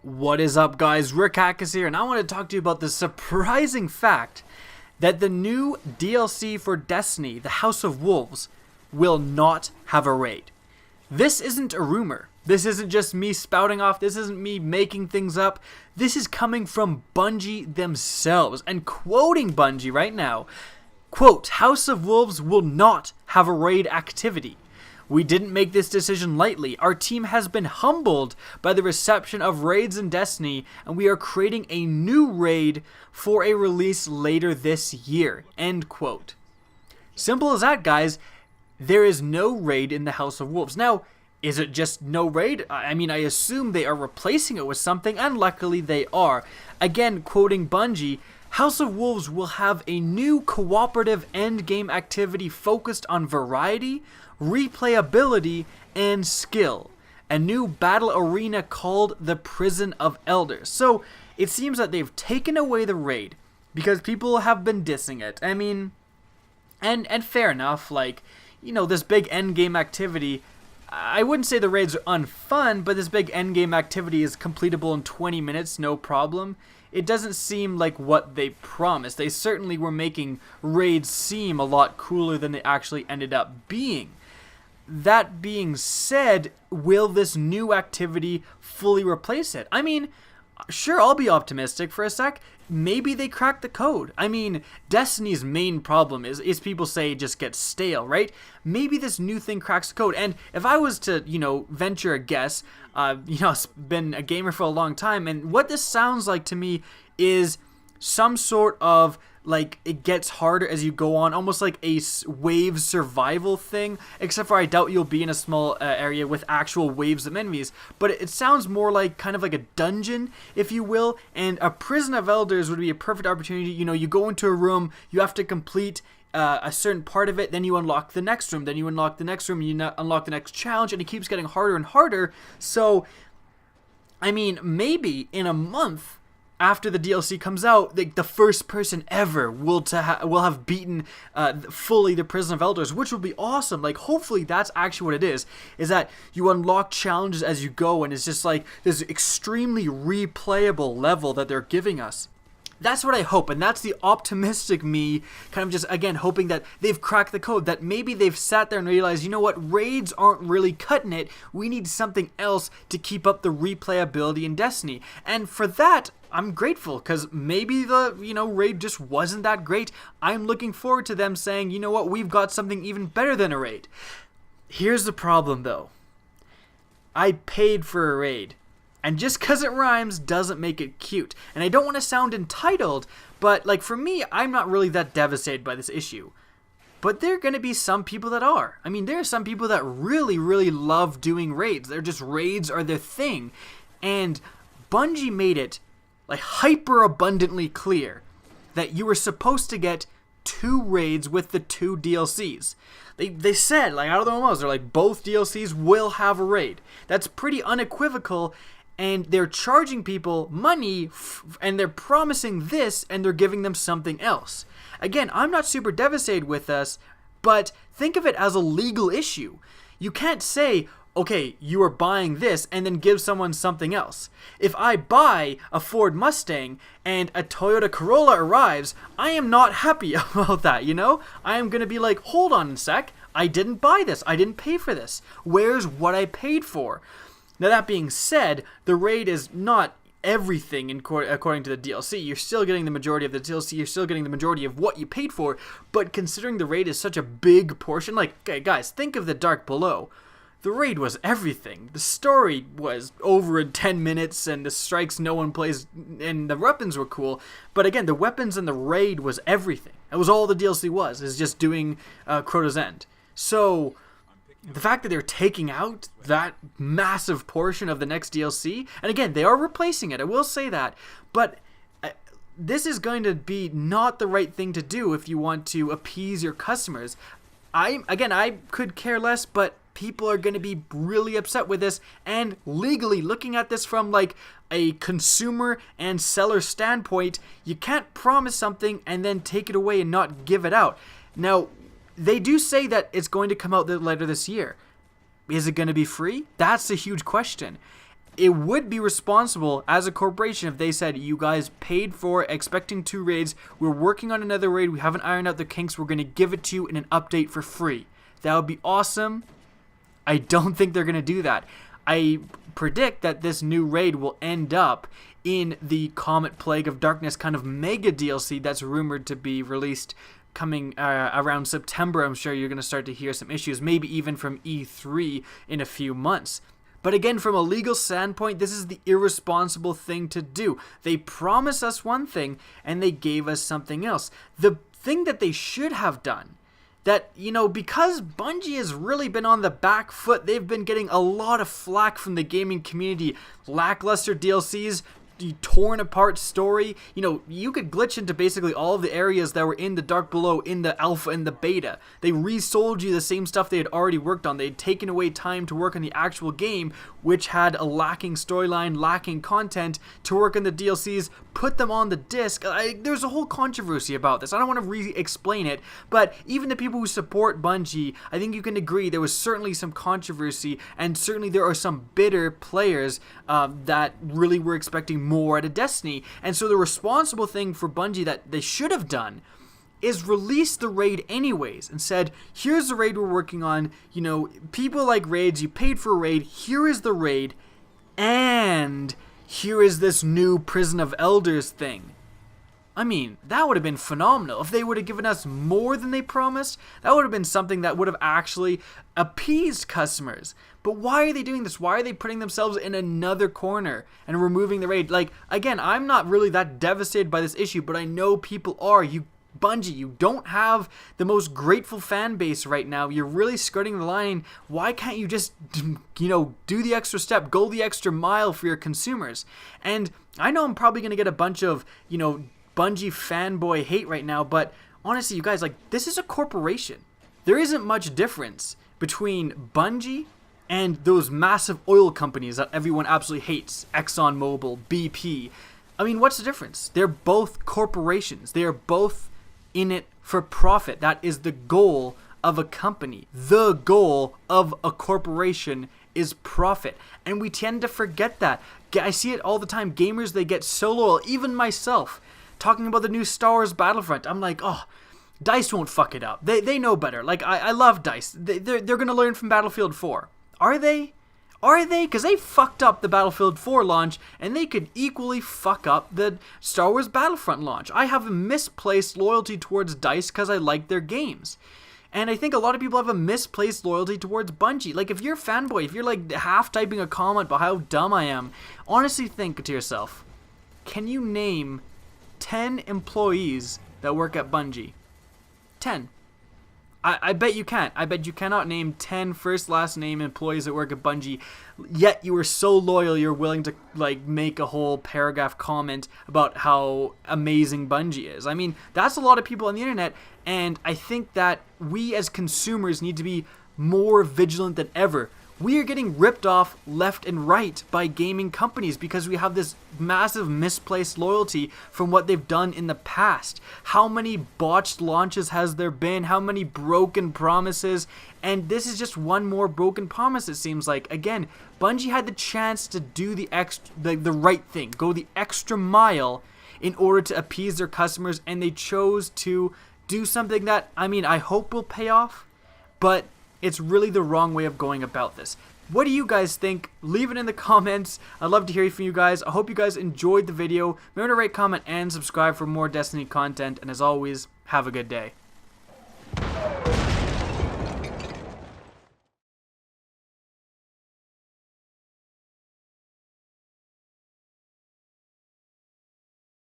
What is up, guys? Rick Hackus here, and I want to talk to you about the surprising fact that the new DLC for Destiny, the House of Wolves, will not have a raid. This isn't a rumor. This isn't just me spouting off. This isn't me making things up. This is coming from Bungie themselves. And quoting Bungie right now, quote, "House of Wolves will not have a raid activity. We didn't make this decision lightly. Our team has been humbled by the reception of raids in Destiny, and we are creating a new raid for a release later this year." End quote. Simple as that, guys. There is no raid in the House of Wolves. Now, is it just no raid? I mean, I assume they are replacing it with something, and luckily they are. Again, quoting Bungie, House of Wolves will have a new cooperative endgame activity focused on variety, replayability, and skill. A new battle arena called the Prison of Elders. So it seems that they've taken away the raid because people have been dissing it. I mean, and fair enough, like, you know, this big endgame activity, I wouldn't say the raids are unfun, but this big endgame activity is completable in 20 minutes, no problem. It doesn't seem like what they promised. They certainly were making raids seem a lot cooler than they actually ended up being. That being said, will this new activity fully replace it? I mean, sure, I'll be optimistic for a sec. Maybe they crack the code. I mean, Destiny's main problem is people say it just gets stale, right? Maybe this new thing cracks the code. And if I was to, venture a guess, I've been a gamer for a long time, and what this sounds like to me is some sort of, like, it gets harder as you go on, almost like a wave survival thing, except for I doubt you'll be in a small area with actual waves of enemies, but it sounds more like kind of like a dungeon, if you will, and a Prison of Elders would be a perfect opportunity. You go into a room, you have to complete a certain part of it, then you unlock the next room, then you unlock the next room, unlock the next challenge, and it keeps getting harder and harder. So, I mean, maybe in a month after the DLC comes out, the first person ever will have beaten fully the Prison of Elders, which would be awesome. Like, hopefully that's actually what it is that you unlock challenges as you go, and it's just like this extremely replayable level that they're giving us. That's what I hope, and that's the optimistic me kind of just, again, hoping that they've cracked the code, that maybe they've sat there and realized, you know what, raids aren't really cutting it. We need something else to keep up the replayability in Destiny. And for that, I'm grateful, because maybe the, raid just wasn't that great. I'm looking forward to them saying, you know what, we've got something even better than a raid. Here's the problem, though. I paid for a raid. And just because it rhymes doesn't make it cute. And I don't want to sound entitled, but like for me, I'm not really that devastated by this issue. But there are going to be some people that are. I mean, there are some people that really, really love doing raids. They're just, raids are their thing. And Bungie made it like hyper abundantly clear that you were supposed to get 2 raids with the 2 DLCs. They said, like, out of their mouths, they're like, both DLCs will have a raid. That's pretty unequivocal. And they're charging people money, and they're promising this, and they're giving them something else. Again, I'm not super devastated with this, but think of it as a legal issue. You can't say, okay, you are buying this, and then give someone something else. If I buy a Ford Mustang, and a Toyota Corolla arrives, I am not happy about that, I am going to be like, hold on a sec, I didn't buy this, I didn't pay for this. Where's what I paid for? Now, that being said, the raid is not everything according to the DLC. You're still getting the majority of the DLC. You're still getting the majority of what you paid for. But considering the raid is such a big portion, like, okay, guys, think of the Dark Below. The raid was everything. The story was over in 10 minutes, and the strikes no one plays, and the weapons were cool. But again, the weapons in the raid was everything. That was all the DLC was, is just doing Crota's End. So the fact that they're taking out that massive portion of the next DLC, and again, they are replacing it, I will say that, but this is going to be not the right thing to do if you want to appease your customers. I could care less, but people are going to be really upset with this, and legally, looking at this from like a consumer and seller standpoint, you can't promise something and then take it away and not give it out. Now, they do say that it's going to come out later this year. Is it going to be free? That's a huge question. it would be responsible as a corporation if they said, you guys paid for expecting 2 raids, we're working on another raid, we haven't ironed out the kinks, we're going to give it to you in an update for free. That would be awesome. I don't think they're going to do that. I predict that this new raid will end up in the Comet Plague of Darkness kind of mega DLC that's rumored to be released coming around September. I'm sure you're going to start to hear some issues, maybe even from E3 in a few months. But again, from a legal standpoint, this is the irresponsible thing to do. They promised us one thing, and they gave us something else. The thing that they should have done, that, you know, because Bungie has really been on the back foot, they've been getting a lot of flack from the gaming community, lackluster DLCs, torn apart story. You know, you could glitch into basically all of the areas that were in the Dark Below, in the alpha and the beta. They resold you the same stuff they had already worked on. They had taken away time to work on the actual game, which had a lacking storyline, lacking content, to work on the DLCs, put them on the disc. There's a whole controversy about this. I don't want to re-explain it, but even the people who support Bungie, I think you can agree there was certainly some controversy, and certainly there are some bitter players that really were expecting more out of Destiny. And so the responsible thing for Bungie that they should have done is release the raid anyways and said, here's the raid we're working on, you know, people like raids, you paid for a raid, here is the raid, and here is this new Prison of Elders thing. I mean, that would have been phenomenal. If they would have given us more than they promised, that would have been something that would have actually appeased customers. But why are they doing this? Why are they putting themselves in another corner and removing the raid? Like, again, I'm not really that devastated by this issue, but I know people are. Bungie, you don't have the most grateful fan base right now. You're really skirting the line. Why can't you just, you know, do the extra step, go the extra mile for your consumers? And I know I'm probably going to get a bunch of, you know, Bungie fanboy hate right now, but honestly, you guys, like, this is a corporation. There isn't much difference between Bungie and those massive oil companies that everyone absolutely hates, ExxonMobil, BP. I mean, what's the difference? They're both corporations. They are both in it for profit. That is the goal of a company. The goal of a corporation is profit. And we tend to forget that. I see it all the time. Gamers, they get so loyal. Even myself, talking about the new Star Wars Battlefront, I'm like, oh, DICE won't fuck it up. They know better. Like, I love DICE. They're going to learn from Battlefield 4. Are they? Are they? Because they fucked up the Battlefield 4 launch, and they could equally fuck up the Star Wars Battlefront launch. I have a misplaced loyalty towards DICE because I like their games. And I think a lot of people have a misplaced loyalty towards Bungie. Like, if you're a fanboy, if you're like half typing a comment about how dumb I am, honestly think to yourself, can you name 10 employees that work at Bungie? 10. I bet you can't. I bet you cannot name 10 first last name employees that work at Bungie, yet you are so loyal you're willing to like make a whole paragraph comment about how amazing Bungie is. I mean, that's a lot of people on the internet, and I think that we as consumers need to be more vigilant than ever. We are getting ripped off left and right by gaming companies because we have this massive misplaced loyalty from what they've done in the past. How many botched launches has there been? How many broken promises? And this is just one more broken promise, it seems like. Again, Bungie had the chance to do the right thing, go the extra mile in order to appease their customers, and they chose to do something that, I mean, I hope will pay off, but it's really the wrong way of going about this. What do you guys think? Leave it in the comments. I'd love to hear from you guys. I hope you guys enjoyed the video. Remember to rate, comment, and subscribe for more Destiny content. And as always, have a good day.